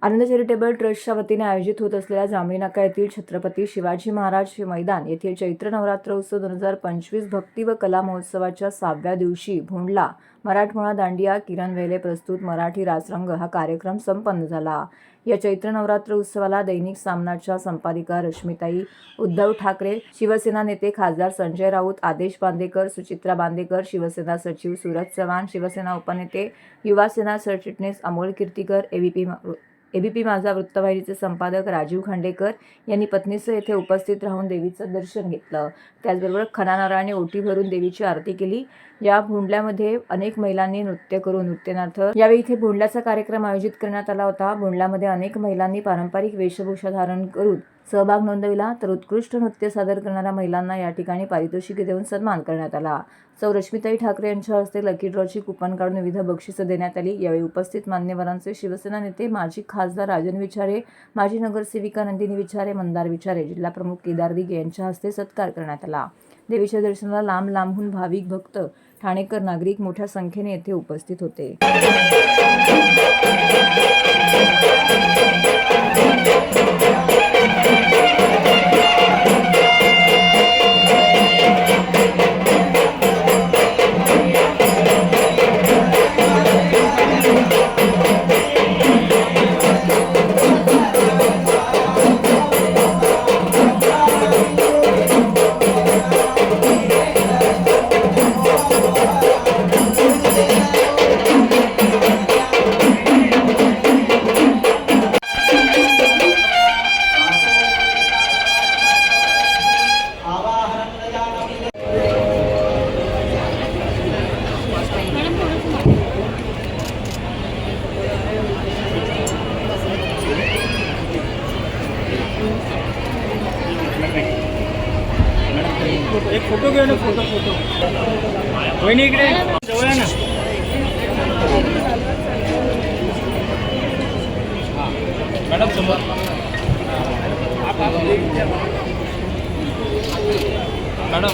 आनंद charitable ट्रस्टच्या वतीने आयोजित होत असलेल्या जांभळी नाका येथील छत्रपती शिवाजी महाराज मैदान येथील चैत्र नवरात्र उत्सव 2025 भक्ती व कला महोत्सवाच्या 6व्या दिवशी भोंडला मराठमोळा दांडिया किरण वेले प्रस्तुत मराठी रासरंग हा कार्यक्रम संपन्न झाला। या चैत्र नवरात्र उत्सवाला दैनिक सामनाच्या संपादिका रश्मिताई, उद्धव ठाकरे, शिवसेना नेते खासदार संजय राऊत, आदेश बांदेकर, सुचित्रा बांदेकर, शिवसेना सचिव सूरज चव्हाण, शिवसेना उपनेते, युवासेना सरचिटणीस अमोल कीर्तीकर, एबीपी माझा वृत्तवाहिनीचे संपादक राजीव खांडेकर यांनी पत्नीसह येथे उपस्थित राहून देवीचं दर्शन घेतलं। त्याचबरोबर खणा नारळाने ओटी भरून देवीची आरती केली। या भोंडल्यामध्ये अनेक महिलांनी नृत्य करून नृत्यनाथ यावेळी इथे भोंडल्याचा कार्यक्रम आयोजित करण्यात आला होता। भोंडल्यामध्ये अनेक महिलांनी पारंपरिक वेशभूषा धारण करून सहभाग नोंदविला, तर उत्कृष्ट नृत्य सादर करणाऱ्या महिलांना या ठिकाणी पारितोषिके देऊन सन्मान करण्यात आला। सौ रश्मिताई ठाकरे यांच्या हस्ते लकी ड्रॉची कुपन काढून विविध बक्षिसं देण्यात आली। यावेळी उपस्थित मान्यवरांचे शिवसेना नेते माजी खासदार राजन विचारे, माजी नगरसेविका नंदिनी विचारे, मंदार विचारे, जिल्हा प्रमुख केदार दिघे यांच्या हस्ते सत्कार करण्यात आला। देवीच्या दर्शनाला लांब लांबहून भाविक भक्त, ठाणेकर नागरिक मोठ्या संख्येने येथे उपस्थित होते। एक फोटो घ्या ना, फोटो वहिनी इकडे जवळ आहे ना। मॅडम समोर मॅडम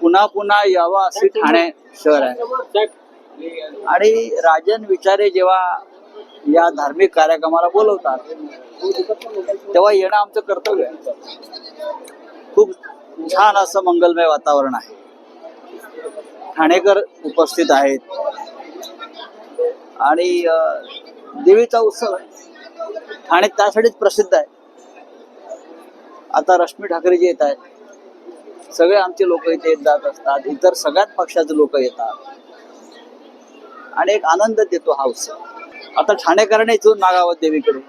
पुन्हा पुन्हा यावं असे ठाणे शहर आहे। आणि राजन विचारे जेव्हा या धार्मिक कार्यक्रमाला बोलवतात तेव्हा येणं आमचं कर्तव्य आहे। खूप छान असं मंगलमय वातावरण आहे, ठाणेकर उपस्थित आहेत आणि देवीचा उत्सव आहे। ठाणे त्यासाठीच प्रसिद्ध आहे। आता रश्मी ठाकरे जे येत आहेत, सगळे आमचे लोक इथे येत जात असतात, इतर सगळ्याच पक्षाचे लोक येतात आणि एक आनंद देतो हा उत्सव। आता ठाणेकरांनी इथून मागावं देवीकडे।